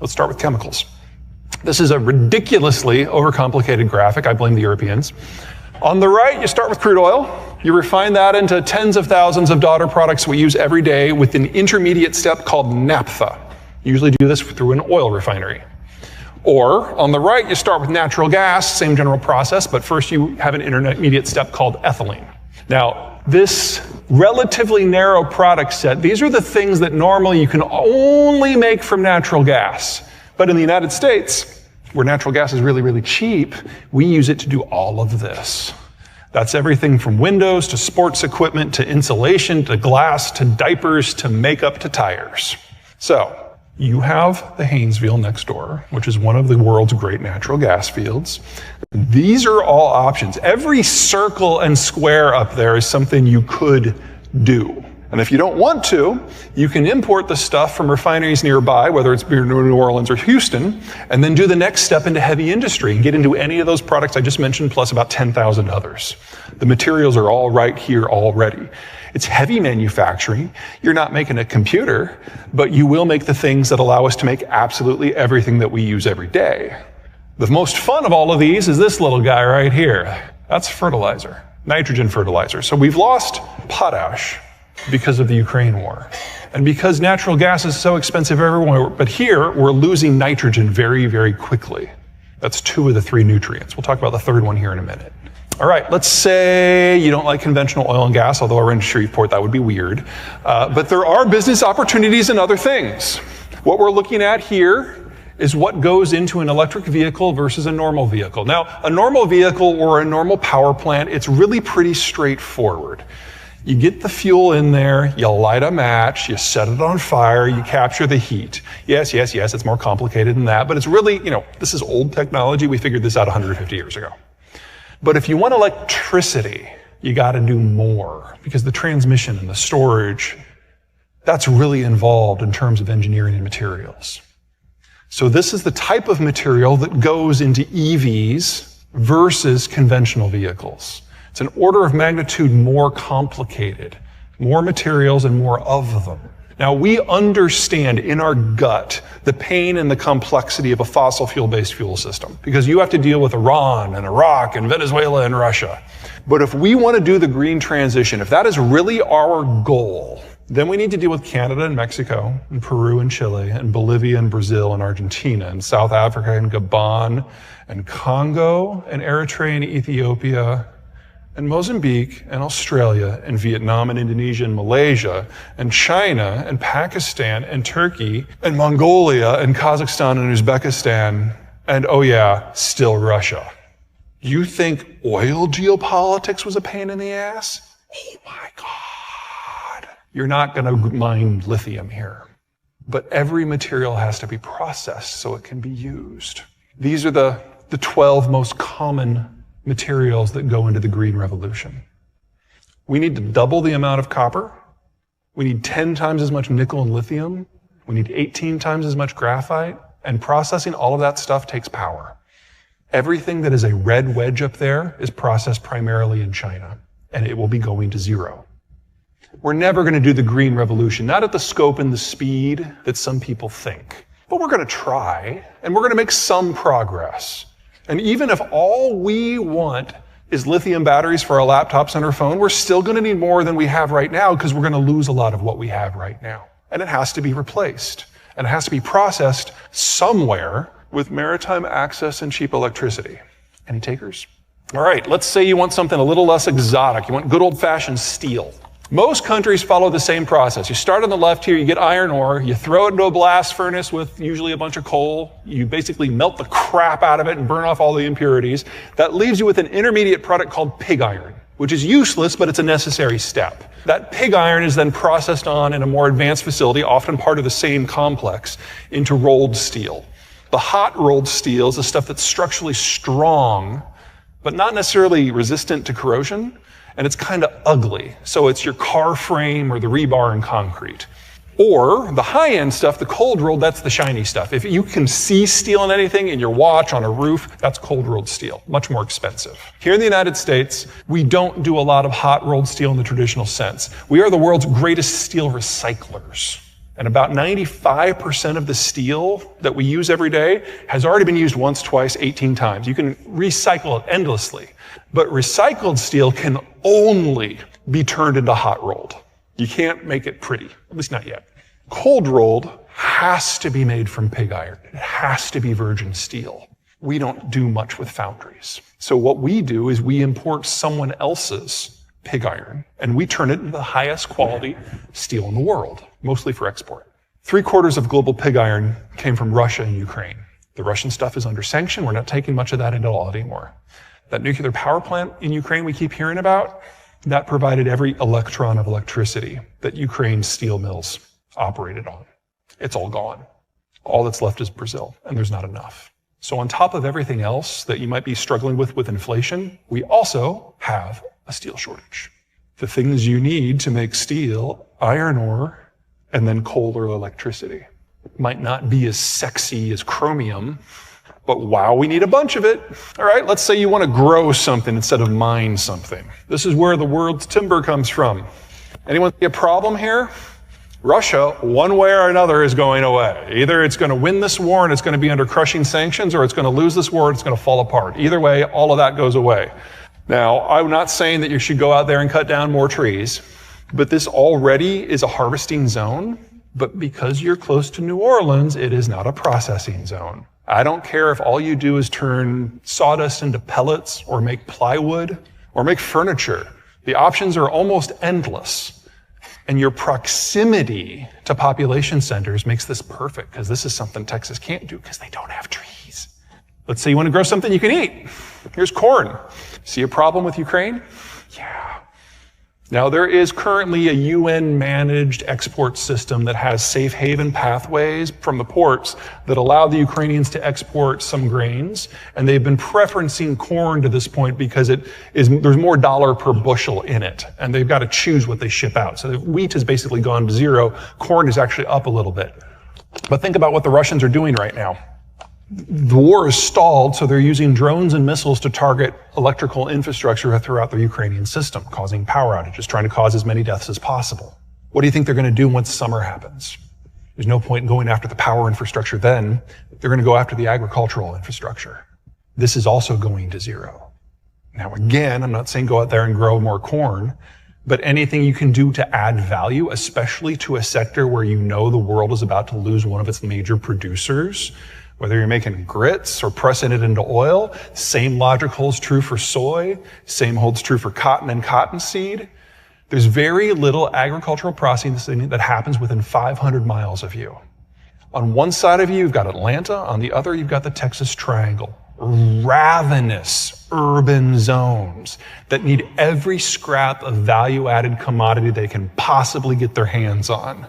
Let's start with chemicals. This is a ridiculously overcomplicated graphic. I blame the Europeans. On the right, you start with crude oil. You refine that into tens of thousands of daughter products we use every day with an intermediate step called naphtha. You usually do this through an oil refinery. Or, on the right, you start with natural gas, same general process, but first you have an intermediate step called ethylene. Now, this relatively narrow product set, these are the things that normally you can only make from natural gas. But in the United States, where natural gas is really, really cheap, we use it to do all of this. That's everything from windows to sports equipment to insulation to glass to diapers to makeup to tires. So, you have the Haynesville next door, which is one of the world's great natural gas fields. These are all options. Every circle and square up there is something you could do. And if you don't want to, you can import the stuff from refineries nearby, whether it's New Orleans or Houston, and then do the next step into heavy industry and get into any of those products I just mentioned, plus about 10,000 others. The materials are all right here already. It's heavy manufacturing. You're not making a computer, but you will make the things that allow us to make absolutely everything that we use every day. The most fun of all of these is this little guy right here. That's fertilizer, nitrogen fertilizer. So we've lost potash because of the Ukraine war. And because natural gas is so expensive everywhere, but here we're losing nitrogen very, very quickly. That's 2 of the 3 nutrients. We'll talk about the third one here in a minute. All right, let's say you don't like conventional oil and gas, although our industry report, that would be weird. But there are business opportunities in other things. What we're looking at here is what goes into an electric vehicle versus a normal vehicle. Now, a normal vehicle or a normal power plant, it's really pretty straightforward. You get the fuel in there, you light a match, you set it on fire, you capture the heat. Yes, it's more complicated than that, but it's really, this is old technology. We figured this out 150 years ago. But if you want electricity, you got to do more because the transmission and the storage, that's really involved in terms of engineering and materials. So this is the type of material that goes into EVs versus conventional vehicles. It's an order of magnitude more complicated, more materials and more of them. Now, we understand in our gut the pain and the complexity of a fossil fuel-based fuel system because you have to deal with Iran and Iraq and Venezuela and Russia. But if we want to do the green transition, if that is really our goal, then we need to deal with Canada and Mexico and Peru and Chile and Bolivia and Brazil and Argentina and South Africa and Gabon and Congo and Eritrea and Ethiopia and Mozambique and Australia and Vietnam and Indonesia and Malaysia and China and Pakistan and Turkey and Mongolia and Kazakhstan and Uzbekistan and, oh yeah, still Russia. You think oil geopolitics was a pain in the ass? Oh my God. You're not going to mine lithium here. But every material has to be processed so it can be used. These are the 12 most common materials that go into the green revolution. We need to double the amount of copper. We need 10 times as much nickel and lithium. We need 18 times as much graphite. And processing all of that stuff takes power. Everything that is a red wedge up there is processed primarily in China, and it will be going to zero. We're never going to do the green revolution, not at the scope and the speed that some people think. But we're going to try, and we're going to make some progress. And even if all we want is lithium batteries for our laptops and our phone, we're still going to need more than we have right now because we're going to lose a lot of what we have right now. And it has to be replaced. And it has to be processed somewhere with maritime access and cheap electricity. Any takers? All right, let's say you want something a little less exotic. You want good old-fashioned steel. Most countries follow the same process. You start on the left here, you get iron ore, you throw it into a blast furnace with usually a bunch of coal. You basically melt the crap out of it and burn off all the impurities. That leaves you with an intermediate product called pig iron, which is useless, but it's a necessary step. That pig iron is then processed on in a more advanced facility, often part of the same complex, into rolled steel. The hot rolled steel is the stuff that's structurally strong, but not necessarily resistant to corrosion. And it's kind of ugly. So it's your car frame or the rebar in concrete. Or the high-end stuff, the cold rolled, that's the shiny stuff. If you can see steel in anything, in your watch, on a roof, that's cold rolled steel, much more expensive. Here in the United States, we don't do a lot of hot rolled steel in the traditional sense. We are the world's greatest steel recyclers. And about 95% of the steel that we use every day has already been used once, twice, 18 times. You can recycle it endlessly. But recycled steel can only be turned into hot rolled. You can't make it pretty, at least not yet. Cold rolled has to be made from pig iron. It has to be virgin steel. We don't do much with foundries. So what we do is we import someone else's pig iron, and we turn it into the highest quality steel in the world, mostly for export. 3/4 of global pig iron came from Russia and Ukraine. The Russian stuff is under sanction. We're not taking much of that into law anymore. That nuclear power plant in Ukraine we keep hearing about, that provided every electron of electricity that Ukraine's steel mills operated on. It's all gone. All that's left is Brazil, and there's not enough. So on top of everything else that you might be struggling with inflation, we also have a steel shortage. The things you need to make steel, iron ore, and then coal or electricity. Might not be as sexy as chromium, but wow, we need a bunch of it. All right, let's say you want to grow something instead of mine something. This is where the world's timber comes from. Anyone see a problem here? Russia, one way or another, is going away. Either it's going to win this war and it's going to be under crushing sanctions, or it's going to lose this war and it's going to fall apart. Either way, all of that goes away. Now, I'm not saying that you should go out there and cut down more trees, but this already is a harvesting zone. But because you're close to New Orleans, it is not a processing zone. I don't care if all you do is turn sawdust into pellets or make plywood or make furniture. The options are almost endless. And your proximity to population centers makes this perfect, because this is something Texas can't do because they don't have trees. Let's say you want to grow something you can eat. Here's corn. See a problem with Ukraine? Yeah. Now, there is currently a UN-managed export system that has safe haven pathways from the ports that allow the Ukrainians to export some grains, and they've been preferencing corn to this point because there's more dollar per bushel in it, and they've got to choose what they ship out. So wheat has basically gone to zero. Corn is actually up a little bit. But think about what the Russians are doing right now. The war is stalled, so they're using drones and missiles to target electrical infrastructure throughout the Ukrainian system, causing power outages, trying to cause as many deaths as possible. What do you think they're going to do once summer happens? There's no point in going after the power infrastructure then. They're going to go after the agricultural infrastructure. This is also going to zero. Now, again, I'm not saying go out there and grow more corn, but anything you can do to add value, especially to a sector where you know the world is about to lose one of its major producers, whether you're making grits or pressing it into oil, same logic holds true for soy, same holds true for cotton and cottonseed. There's very little agricultural processing that happens within 500 miles of you. On one side of you, you've got Atlanta. On the other, you've got the Texas Triangle. Ravenous urban zones that need every scrap of value-added commodity they can possibly get their hands on.